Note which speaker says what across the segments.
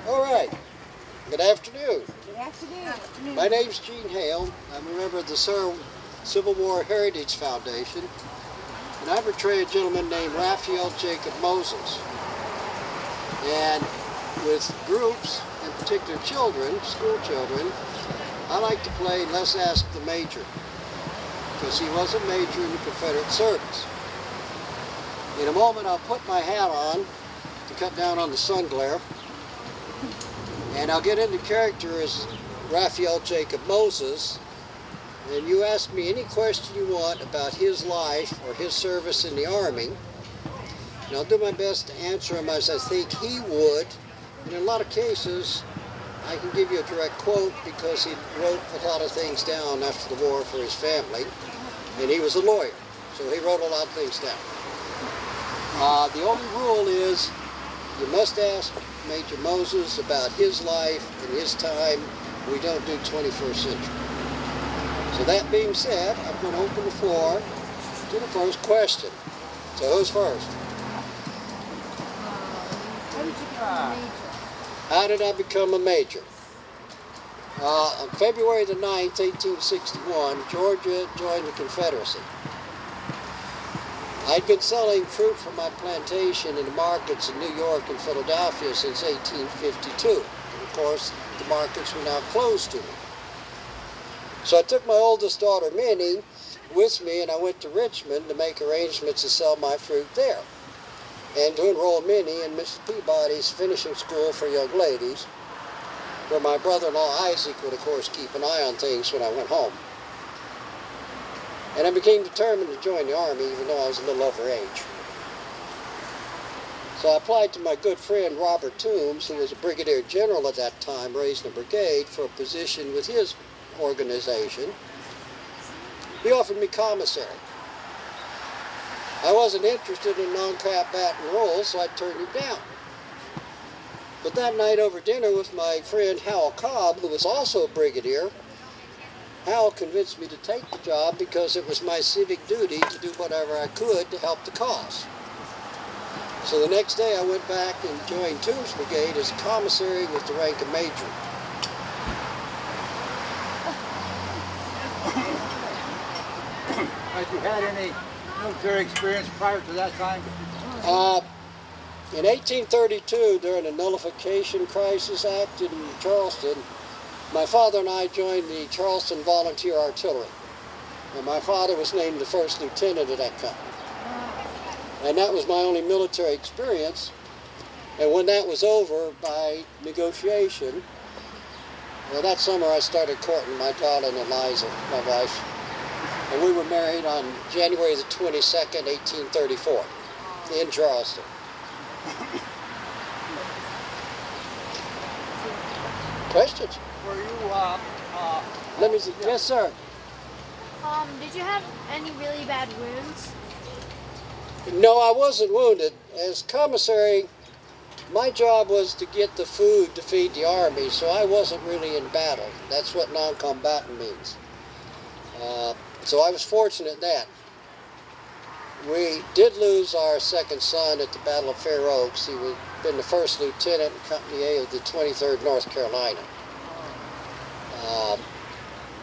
Speaker 1: All right. Good afternoon.
Speaker 2: Good afternoon.
Speaker 1: My name's Gene Hale. I'm a member of the Civil War Heritage Foundation, and I portray a gentleman named Raphael Jacob Moses. And with groups, in particular children, school children, I like to play Let's Ask the Major, because he was a major in the Confederate service. In a moment, I'll put my hat on to cut down on the sun glare, and I'll get into character as Raphael Jacob Moses, and you ask me any question you want about his life or his service in the Army, and I'll do my best to answer them as I think he would. And in a lot of cases, I can give you a direct quote because he wrote a lot of things down after the war for his family, and he was a lawyer, so he wrote a lot of things down. The only rule is you must ask Major Moses about his life and his time. We don't do 21st century. So that being said, I'm going to open the floor to the first question. So who's first? How did you become a major? How did I become a major? On February the 9th, 1861, Georgia joined the Confederacy. I'd been selling fruit from my plantation in the markets in New York and Philadelphia since 1852. And of course, the markets were now closed to me. So I took my oldest daughter, Minnie, with me, and I went to Richmond to make arrangements to sell my fruit there, and to enroll Minnie in Mrs. Peabody's finishing school for young ladies, where my brother-in-law Isaac would, of course, keep an eye on things when I went home. And I became determined to join the Army, even though I was a little over age. So I applied to my good friend Robert Toombs, who was a brigadier general at that time, raised in a brigade, for a position with his organization. He offered me commissary. I wasn't interested in non-combat roles, so I turned him down. But that night over dinner with my friend Howell Cobb, who was also a brigadier, Hal convinced me to take the job because it was my civic duty to do whatever I could to help the cause. So the next day I went back and joined Toombs Brigade as commissary with the rank of major.
Speaker 3: Had you had any military experience prior to that time?
Speaker 1: In 1832, during the Nullification Crisis Act in Charleston, my father and I joined the Charleston Volunteer Artillery. And my father was named the first lieutenant of that company. And that was my only military experience. And when that was over, by negotiation, well, that summer I started courting my darling Eliza, my wife. And we were married on January the 22nd, 1834, in Charleston. Questions?
Speaker 3: Were you,
Speaker 1: Let me see. Yes, sir.
Speaker 4: Did you have any really bad wounds?
Speaker 1: No, I wasn't wounded. As commissary, my job was to get the food to feed the Army, so I wasn't really in battle. That's what non-combatant means. So I was fortunate in that. We did lose our second son at the Battle of Fair Oaks. He had been the first lieutenant in Company A of the 23rd North Carolina.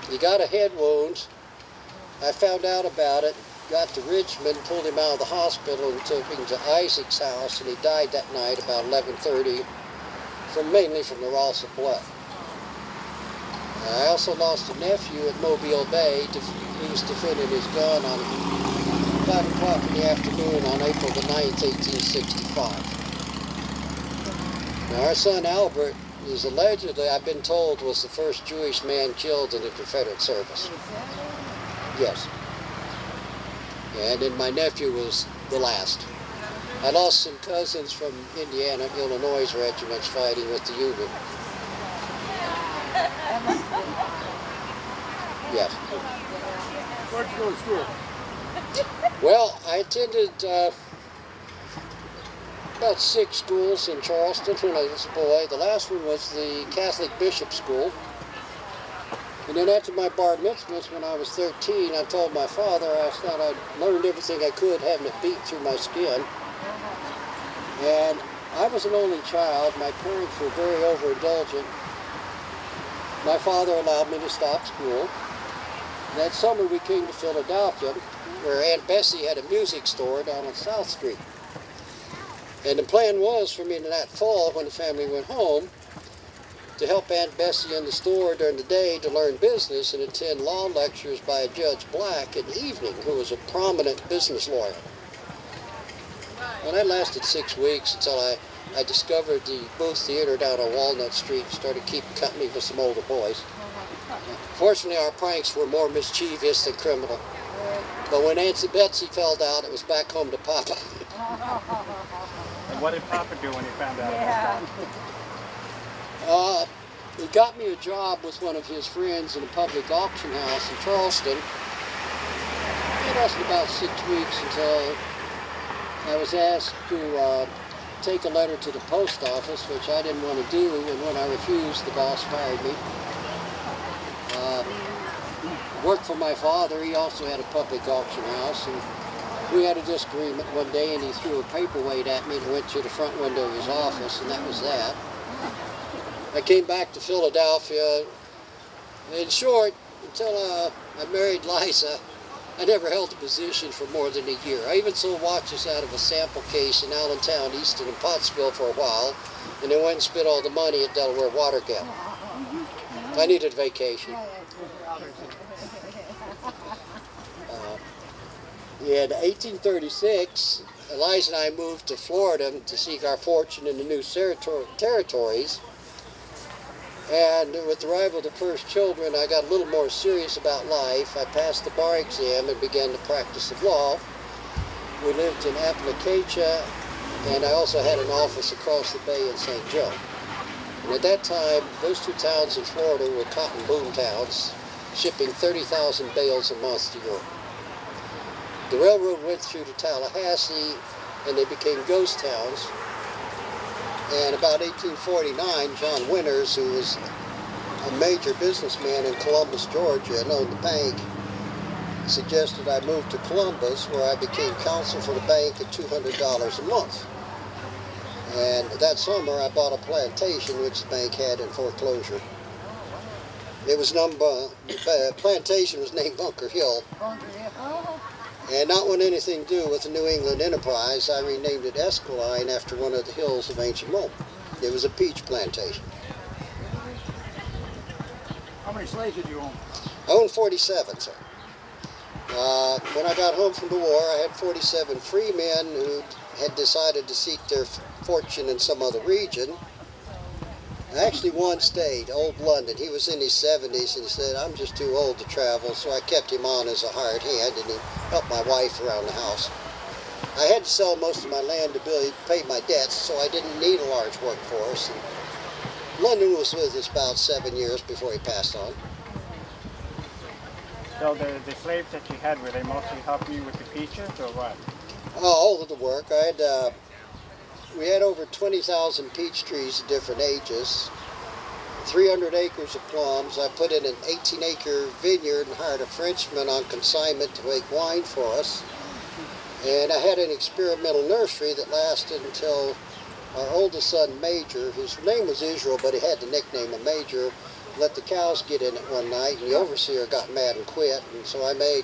Speaker 1: He got a head wound. I found out about it, got to Richmond, pulled him out of the hospital and took him to Isaac's house, and he died that night about 11:30, mainly from the loss of blood. I also lost a nephew at Mobile Bay. He was defending his gun on 5 o'clock in the afternoon on April the 9th, 1865. Now, our son Albert is allegedly, I've been told, was the first Jewish man killed in the Confederate service. Yes. And then my nephew was the last. I lost some cousins from Indiana, Illinois regiments fighting with the Union. Yes.
Speaker 3: where'd you go to school?
Speaker 1: Well, I attended about 6 schools in Charleston when I was a boy. The last one was the Catholic Bishop School. And then after my bar mitzvahs when I was 13, I told my father I thought I'd learned everything I could, having it beat through my skin. And I was an only child. My parents were very overindulgent. My father allowed me to stop school. That summer we came to Philadelphia, where Aunt Bessie had a music store down on South Street. And the plan was for me in that fall, when the family went home, to help Aunt Bessie in the store during the day to learn business and attend law lectures by a Judge Black in the evening, who was a prominent business lawyer. Well, that lasted 6 weeks until I discovered the Booth Theater down on Walnut Street and started keeping company with some older boys. Fortunately, our pranks were more mischievous than criminal. But when Auntie Betsy fell down, it was back home to Papa.
Speaker 2: And what did Papa do when he found out about that?
Speaker 1: He got me a job with one of his friends in a public auction house in Charleston. It lasted about 6 weeks until I was asked to take a letter to the post office, which I didn't want to do, and when I refused, the boss fired me. Worked for my father. He also had a public auction house, and we had a disagreement one day, and he threw a paperweight at me and went to the front window of his office, and that was that. I came back to Philadelphia. In short, until I married Liza, I never held a position for more than a year. I even sold watches out of a sample case in Allentown, Easton, and Pottsville for a while, and then went and spent all the money at Delaware Water Gap. I needed a vacation. In 1836, Eliza and I moved to Florida to seek our fortune in the new territories. And with the arrival of the first children, I got a little more serious about life. I passed the bar exam and began the practice of law. We lived in Apalachicola, and I also had an office across the bay in St. Joe. And at that time, those two towns in Florida were cotton boom towns, shipping 30,000 bales a month to Europe. The railroad went through to Tallahassee, and they became ghost towns. And about 1849, John Winters, who was a major businessman in Columbus, Georgia, and owned the bank, suggested I move to Columbus, where I became counsel for the bank at $200 a month. And that summer, I bought a plantation which the bank had in foreclosure. It was the plantation was named Bunker Hill. And not wanting anything to do with the New England Enterprise, I renamed it Esquiline after one of the hills of ancient Rome. It was a peach plantation.
Speaker 3: How many slaves did you own?
Speaker 1: I owned 47, sir. When I got home from the war, I had 47 free men who had decided to seek their fortune in some other region. Actually, one stayed, Old London. He was in his 70s and he said, I'm just too old to travel, so I kept him on as a hired hand and he helped my wife around the house. I had to sell most of my land to pay my debts, so I didn't need a large workforce. And London was with us about 7 years before he passed on.
Speaker 2: So the slaves that you had, were they mostly helping you with the peaches or what?
Speaker 1: Oh, all of the work. We had over 20,000 peach trees of different ages, 300 acres of plums. I put in an 18-acre vineyard and hired a Frenchman on consignment to make wine for us. And I had an experimental nursery that lasted until our oldest son, Major, whose name was Israel, but he had the nickname of Major, let the cows get in it one night, and the overseer got mad and quit. And so I made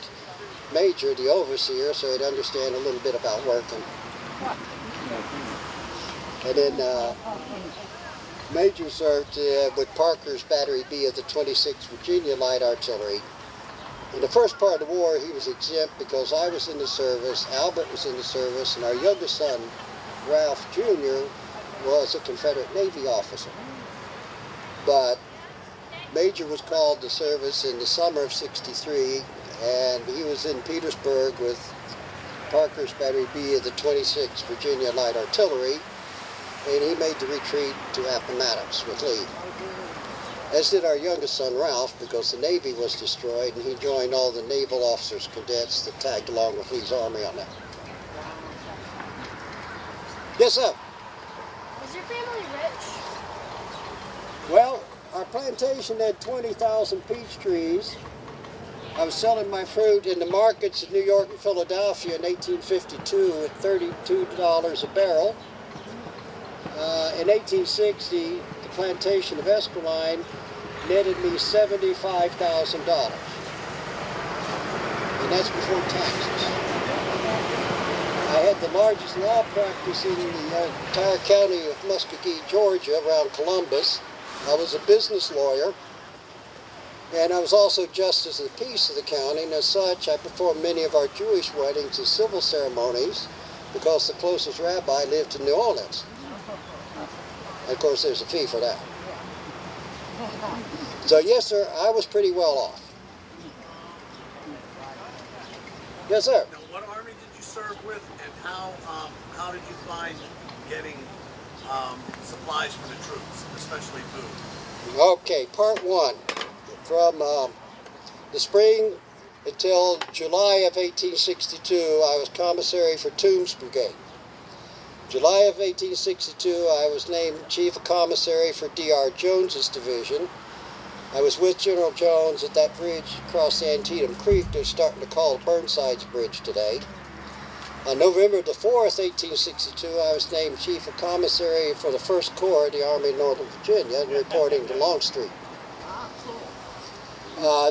Speaker 1: Major the overseer so he'd understand a little bit about working. And then Major served with Parker's Battery B of the 26th Virginia Light Artillery. In the first part of the war, he was exempt because I was in the service, Albert was in the service, and our youngest son, Ralph Jr., was a Confederate Navy officer. But Major was called to service in the summer of '63, and he was in Petersburg with Parker's Battery B of the 26th Virginia Light Artillery, and he made the retreat to Appomattox with Lee. As did our youngest son, Ralph, because the Navy was destroyed, and he joined all the naval officers' cadets that tagged along with Lee's army on that. Yes, sir?
Speaker 4: Was your family rich?
Speaker 1: Well, our plantation had 20,000 peach trees. I was selling my fruit in the markets in New York and Philadelphia in 1852 at $32 a barrel. In 1860, the plantation of Esquiline netted me $75,000. And that's before taxes. I had the largest law practice in the entire county of Muskogee, Georgia, around Columbus. I was a business lawyer, and I was also justice of the peace of the county, and as such, I performed many of our Jewish weddings as civil ceremonies because the closest rabbi lived in New Orleans. And of course, there's a fee for that. So yes, sir, I was pretty well off. Yes, sir.
Speaker 5: Now, what army did you serve with, and how did you find getting supplies for the troops, especially food?
Speaker 1: Okay, part one. From the spring until July of 1862, I was commissary for Toombs Brigade. July of 1862, I was named Chief of Commissary for D.R. Jones's division. I was with General Jones at that bridge across the Antietam Creek they're starting to call Burnside's Bridge today. On November the 4th, 1862, I was named Chief of Commissary for the 1st Corps of the Army of Northern Virginia and reporting to Longstreet.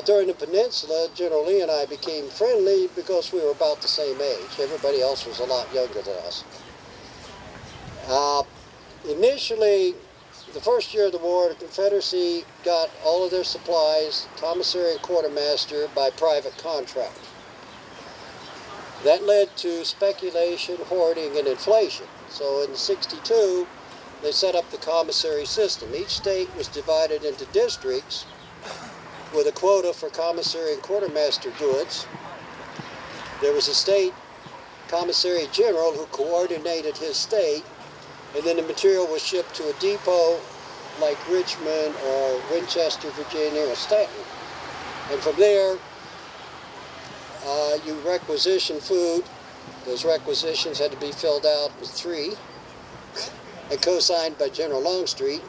Speaker 1: During the Peninsula, General Lee and I became friendly because we were about the same age. Everybody else was a lot younger than us. Initially, the first year of the war, the Confederacy got all of their supplies, commissary and quartermaster, by private contract. That led to speculation, hoarding, and inflation. So in '62, they set up the commissary system. Each state was divided into districts with a quota for commissary and quartermaster goods. There was a state commissary general who coordinated his state, and then the material was shipped to a depot like Richmond or Winchester, Virginia, or Stanton. And from there, you requisition food. Those requisitions had to be filled out with 3 and co-signed by General Longstreet.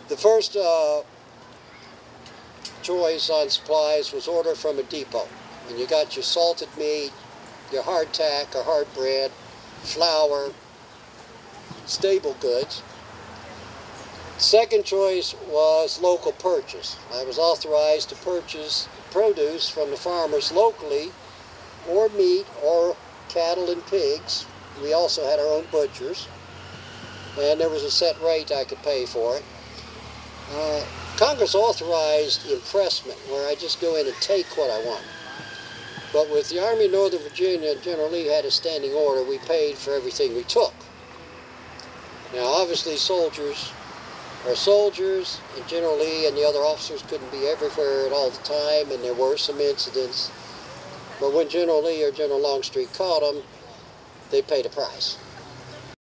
Speaker 1: The first choice on supplies was order from a depot. And you got your salted meat, your hardtack or hard bread, flour, stable goods. Second choice was local purchase. I was authorized to purchase produce from the farmers locally, or meat, or cattle and pigs. We also had our own butchers, and there was a set rate I could pay for it. Congress authorized impressment, where I just go in and take what I want. But with the Army of Northern Virginia, General Lee had a standing order. We paid for everything we took. Now, obviously, soldiers are soldiers, and General Lee and the other officers couldn't be everywhere at all the time, and there were some incidents. But when General Lee or General Longstreet caught them, they paid a price.